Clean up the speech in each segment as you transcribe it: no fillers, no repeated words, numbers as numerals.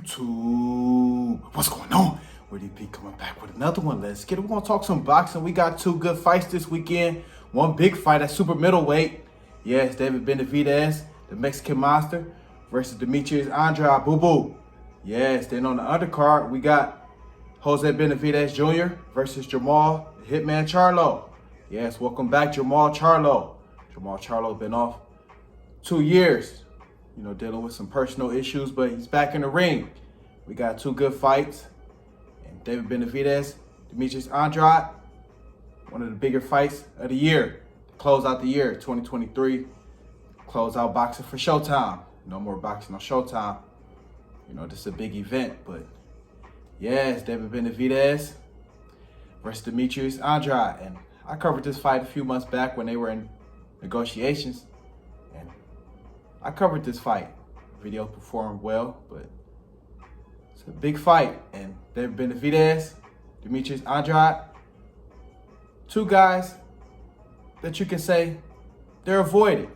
YouTube? What's going on? WittyP coming back with another one. Let's get it. We're going to talk some boxing. We got two good fights this weekend. One big fight at super middleweight. Yes, David Benavidez, the Mexican monster, versus Demetrius Andrade, boo-boo. Yes, then on the undercard, we got Jose Benavidez Jr. versus Jermall, the Hitman Charlo. Yes, welcome back, Jermall Charlo. Jermall Charlo been off 2 years, dealing with some personal issues, but he's back in the ring. We got two good fights. And David Benavidez, Demetrius Andrade, one of the bigger fights of the year. Close out the year, 2023. Close out boxing for Showtime. No more boxing on Showtime. This is a big event, but yes, David Benavidez versus Demetrius Andrade. And I covered this fight a few months back when they were in negotiations. And I covered this fight. Video performed well, but it's a big fight. And David Benavidez, Demetrius Andrade, two guys that you can say they're avoided.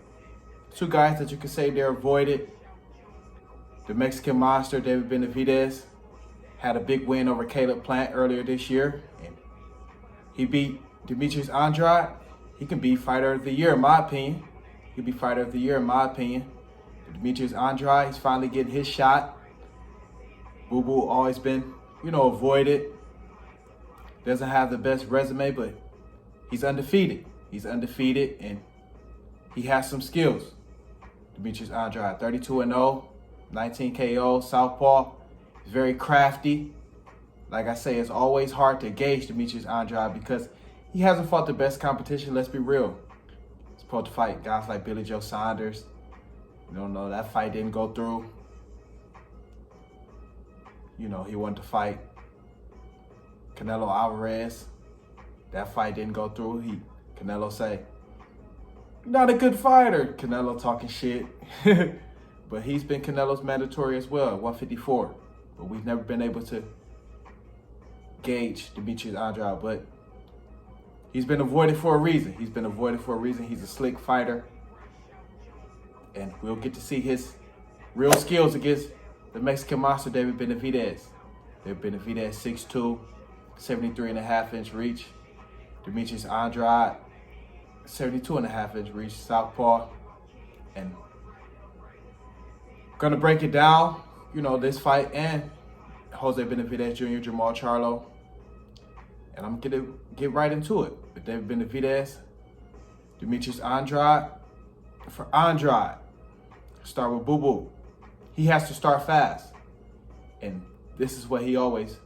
Two guys that you can say they're avoided. The Mexican monster, David Benavidez, had a big win over Caleb Plant earlier this year. And he beat Demetrius Andrade. He can be fighter of the year, in my opinion. He'll be fighter of the year, in my opinion. Demetrius Andrade, he's finally getting his shot. Boo-boo always been, avoided. Doesn't have the best resume, but he's undefeated. He's undefeated, and he has some skills. Demetrius Andrade, 32-0, 19 KO, southpaw. He's very crafty. Like I say, it's always hard to gauge Demetrius Andrade because he hasn't fought the best competition, let's be real. He's supposed to fight guys like Billy Joe Saunders. That fight didn't go through. He wanted to fight Canelo Alvarez. That fight didn't go through. Canelo say, not a good fighter. Canelo talking shit. But he's been Canelo's mandatory as well at 154. But we've never been able to gauge Demetrius Andrade. But he's been avoided for a reason. He's been avoided for a reason. He's a slick fighter. And we'll get to see his real skills against the Mexican monster, David Benavidez. David Benavidez, 6'2", 73.5-inch reach. Demetrius Andrade, 72.5-inch reach, southpaw. And gonna break it down, this fight and Jose Benavidez Jr., Jermall Charlo. And I'm gonna get right into it. With David Benavidez, Demetrius Andrade. For Andrade, start with boo-boo. He has to start fast. And this is what he always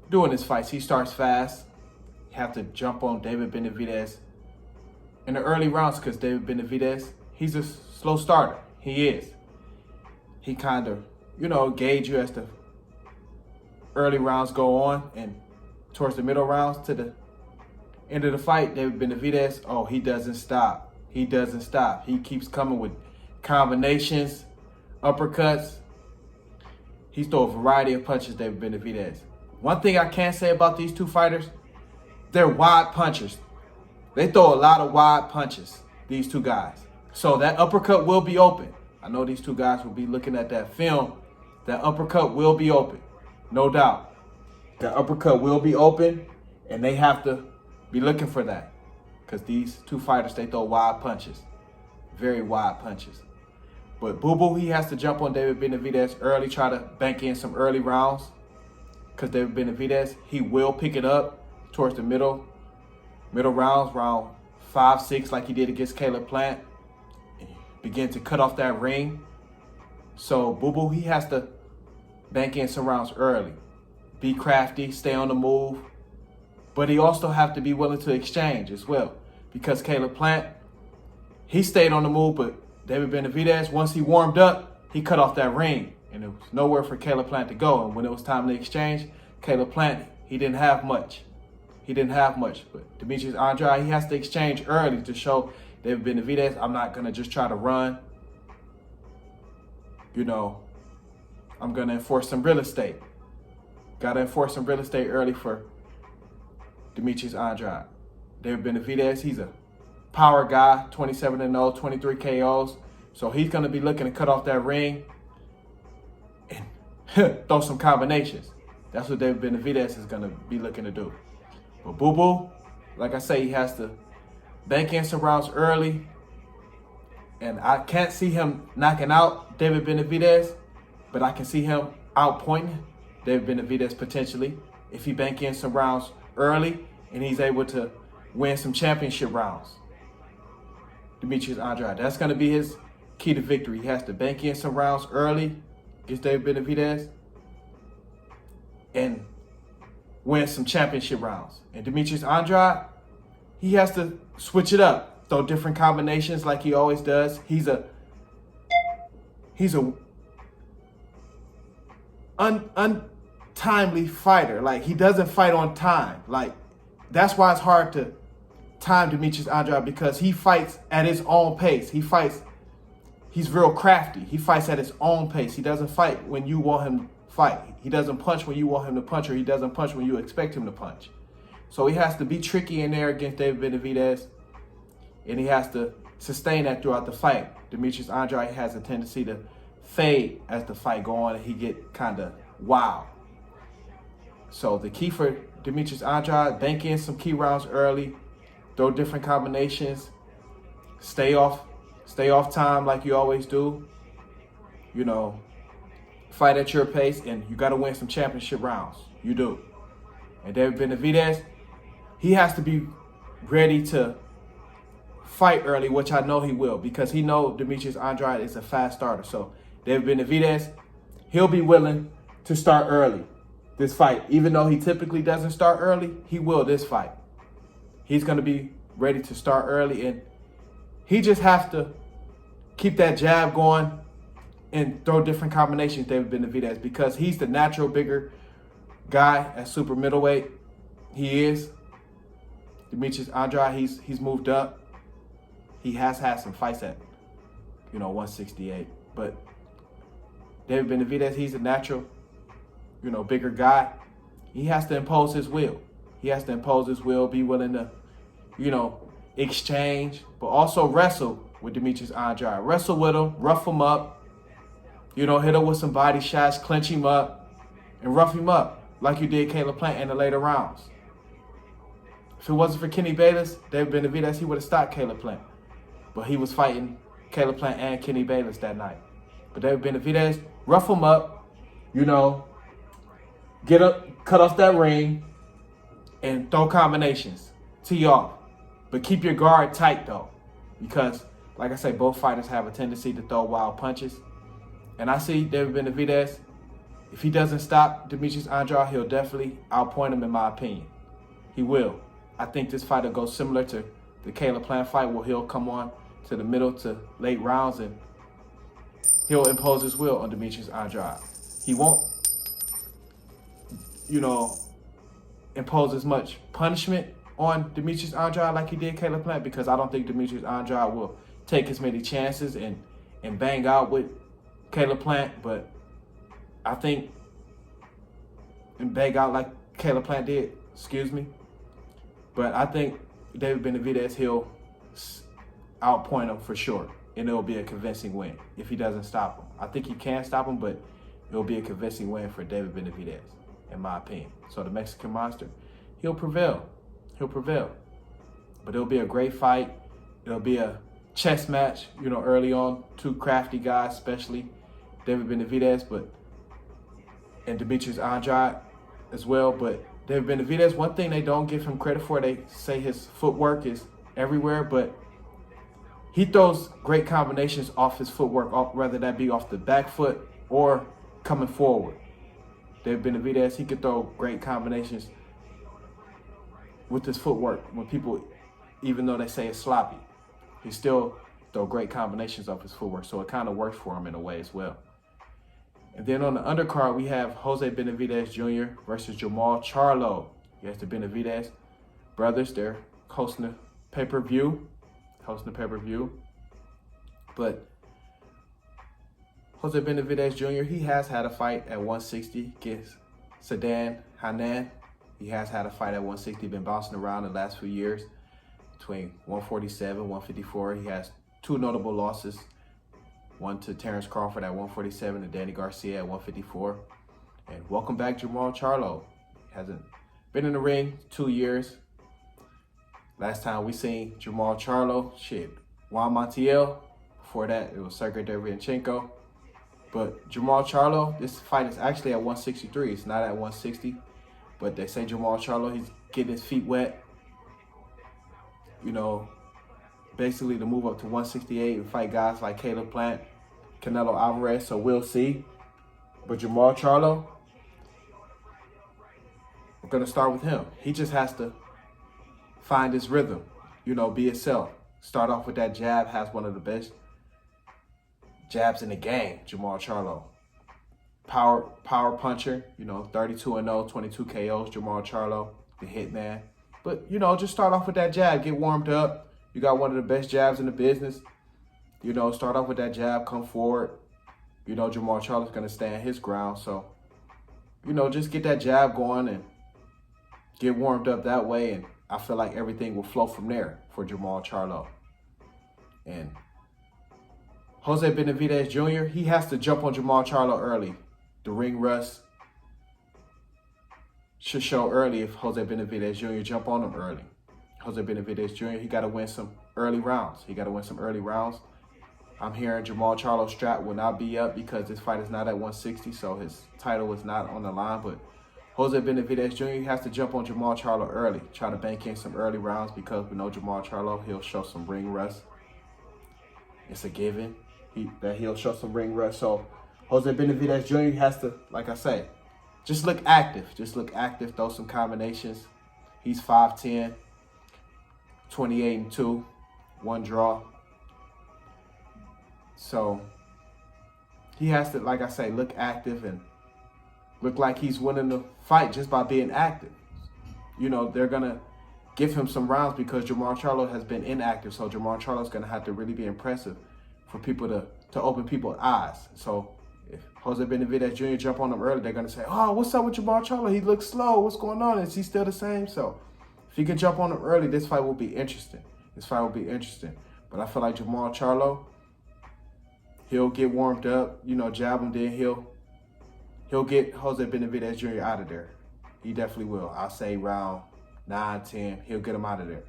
do in his fights. He starts fast. You have to jump on David Benavidez in the early rounds because David Benavidez, he's a slow starter. He is. He kind of, gauge you as the early rounds go on, and towards the middle rounds to the end of the fight, David Benavidez, he doesn't stop. He doesn't stop. He keeps coming with combinations, uppercuts. He's thrown a variety of punches, David Benavidez. One thing I can say about these two fighters, they're wide punchers. They throw a lot of wide punches, these two guys. So that uppercut will be open. I know these two guys will be looking at that film. That uppercut will be open, no doubt. The uppercut will be open, and they have to be looking for that. Because these two fighters, they throw wide punches. Very wide punches. But boo-boo, he has to jump on David Benavidez early, try to bank in some early rounds. Because David Benavidez, he will pick it up towards the middle rounds, round 5, 6, like he did against Caleb Plant. Begin to cut off that ring. So boo-boo, he has to bank in some rounds early. Be crafty, stay on the move. But he also have to be willing to exchange as well. Because Caleb Plant, he stayed on the move, but David Benavidez, once he warmed up, he cut off that ring. And there was nowhere for Caleb Plant to go. And when it was time to exchange, Caleb Plant, he didn't have much. He didn't have much. But Demetrius Andrade, he has to exchange early to show David Benavidez, I'm not going to just try to run. I'm going to enforce some real estate. Got to enforce some real estate early for Demetrius Andrade. David Benavidez, he's a power guy, 27-0, 23 KOs. So he's going to be looking to cut off that ring. And throw some combinations. That's what David Benavidez is going to be looking to do. But Boo Boo, like I say, he has to bank in some rounds early. And I can't see him knocking out David Benavidez, but I can see him outpointing David Benavidez potentially if he bank in some rounds early and he's able to win some championship rounds. Demetrius Andrade, that's going to be his key to victory. He has to bank in some rounds early against David Benavidez and win some championship rounds. And Demetrius Andrade, he has to switch it up, throw different combinations like he always does. He's a untimely fighter. Like, he doesn't fight on time. Like, that's why it's hard to time Demetrius Andrade, because he fights at his own pace. He's real crafty. He fights at his own pace. He doesn't fight when you want him to fight. He doesn't punch when you want him to punch, or he doesn't punch when you expect him to punch. So he has to be tricky in there against David Benavidez, and he has to sustain that throughout the fight. Demetrius Andrade has a tendency to fade as the fight go on, and he get kind of wild. So the key for Demetrius Andrade, bank in some key rounds early, throw different combinations, stay off time like you always do. You know, fight at your pace, and you got to win some championship rounds. You do. And David Benavidez, he has to be ready to fight early, which I know he will, because he knows Demetrius Andrade is a fast starter. So David Benavidez, he'll be willing to start early this fight. Even though he typically doesn't start early, he will this fight. He's going to be ready to start early, and he just has to keep that jab going and throw different combinations, David Benavidez, because he's the natural bigger guy at super middleweight. He is. Demetrius Andrade, he's moved up. He has had some fights at, 168. But David Benavidez, he's a natural, bigger guy. He has to impose his will. He has to impose his will, be willing to, exchange, but also wrestle with Demetrius Andrade. Wrestle with him, rough him up, hit him with some body shots, clinch him up, and rough him up like you did Caleb Plant in the later rounds. If it wasn't for Kenny Bayless, David Benavidez, he would have stopped Caleb Plant. But he was fighting Caleb Plant and Kenny Bayless that night. But David Benavidez, rough him up, cut off that ring, and throw combinations, tee off. But keep your guard tight, though, because, like I say, both fighters have a tendency to throw wild punches. And I see David Benavidez, if he doesn't stop Demetrius Andrade, he'll definitely outpoint him, in my opinion. He will. I think this fight will go similar to the Caleb Plant fight, where he'll come on to the middle to late rounds and he'll impose his will on Demetrius Andrade. He won't, impose as much punishment on Demetrius Andrade like he did Caleb Plant, because I don't think Demetrius Andrade will take as many chances and bang out with Caleb Plant, but I think, and bang out like Caleb Plant did, but I think David Benavidez, he'll outpoint him for sure, and it'll be a convincing win if he doesn't stop him. I think he can stop him, but it'll be a convincing win for David Benavidez, in my opinion. So the Mexican Monster, he'll prevail. But it'll be a great fight. It'll be a chess match, early on. Two crafty guys, especially David Benavidez, and Demetrius Andrade as well. But David Benavidez, one thing they don't give him credit for, they say his footwork is everywhere, but he throws great combinations off his footwork, whether that be off the back foot or coming forward. David Benavidez, he could throw great combinations with his footwork when people, even though they say it's sloppy, he still throw great combinations off his footwork. So it kind of works for him in a way as well. And then on the undercard, we have Jose Benavidez Jr. versus Jermall Charlo. Yes, the Benavidez brothers, they're hosting the pay-per-view. But Jose Benavidez Jr., he has had a fight at 160 against Sedan Hanan. He has had a fight at 160, been bouncing around the last few years between 147, 154. He has two notable losses, one to Terrence Crawford at 147 and Danny Garcia at 154. And welcome back, Jermall Charlo. Hasn't been in the ring 2 years. Last time we seen Jermall Charlo, Juan Montiel. Before that, it was Sergey Derevyanchenko. But Jermall Charlo, this fight is actually at 163. It's not at 160. But they say Jermall Charlo, he's getting his feet wet. You know, basically to move up to 168 and fight guys like Caleb Plant, Canelo Alvarez. So we'll see. But Jermall Charlo, we're going to start with him. He just has to find his rhythm, you know, be himself. Start off with that jab, has one of the best jabs in the game, Jermall Charlo. Power puncher, you know, 32-0, 22 KOs, Jermall Charlo, the hitman. But, you know, just start off with that jab, get warmed up. You got one of the best jabs in the business. You know, start off with that jab, come forward. You know, Jermall Charlo's going to stand his ground. So, you know, just get that jab going and get warmed up that way. And I feel like everything will flow from there for Jermall Charlo. And Jose Benavidez Jr., he has to jump on Jermall Charlo early. The ring rust should show early if Jose Benavidez Jr. jump on him early. Jose Benavidez Jr., he got to win some early rounds. I'm hearing Jermall Charlo's strap will not be up because this fight is not at 160, so his title is not on the line. But Jose Benavidez Jr., he has to jump on Jermall Charlo early, try to bank in some early rounds because we know Jermall Charlo, he'll show some ring rust. It's a given that he'll show some ring rust. So Jose Benavidez Jr. has to, like I say, just look active. Throw some combinations. He's 5'10", 28-2, 1 draw. So he has to, like I say, look active and look like he's winning the fight just by being active. You know, they're going to give him some rounds because Jermall Charlo has been inactive. So Jermall Charlo's going to have to really be impressive for people to open people's eyes. So if Jose Benavidez Jr. jump on him early, they're going to say, oh, what's up with Jermall Charlo? He looks slow. What's going on? Is he still the same? So if he can jump on him early, this fight will be interesting. But I feel like Jermall Charlo, he'll get warmed up, you know, jab him, then he'll get Jose Benavidez Jr. out of there. He definitely will. I'll say round 9, 10, he'll get him out of there,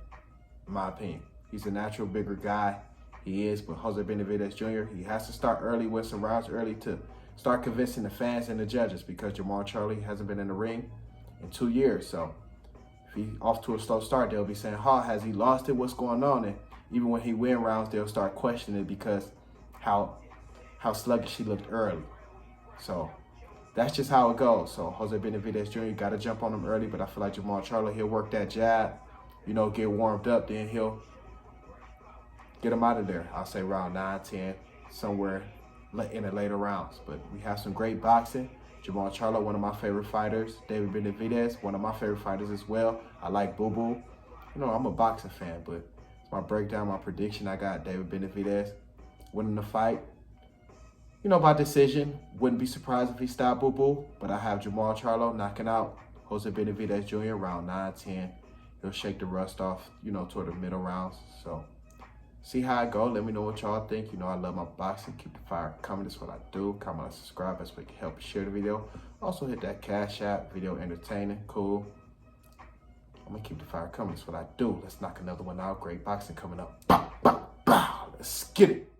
in my opinion. He's a natural bigger guy. He is, but Jose Benavidez Jr., he has to start early, win some rounds early to start convincing the fans and the judges because Jermall Charlo hasn't been in the ring in 2 years. So if he's off to a slow start, they'll be saying, has he lost it? What's going on? And even when he wins rounds, they'll start questioning it because how sluggish he looked early. So that's just how it goes. So Jose Benavidez Jr., got to jump on him early, but I feel like Jermall Charlo, he'll work that jab, you know, get warmed up, then he'll get him out of there. I'll say round 9, 10, somewhere in the later rounds. But we have some great boxing. Jermall Charlo, one of my favorite fighters. David Benavidez, one of my favorite fighters as well. I like Boo Boo. You know, I'm a boxing fan, but it's my breakdown, my prediction. I got David Benavidez winning the fight. You know, by decision. Wouldn't be surprised if he stopped Boo Boo, but I have Jermall Charlo knocking out Jose Benavidez Jr. round 9, 10. He'll shake the rust off, you know, toward the middle rounds. So see how it goes. Let me know what y'all think. You know, I love my boxing. Keep the fire coming. That's what I do. Comment and subscribe. That's what can help share the video. Also hit that Cash App. Video entertaining. Cool. I'm going to keep the fire coming. That's what I do. Let's knock another one out. Great boxing coming up. Bow, bow, bow. Let's get it.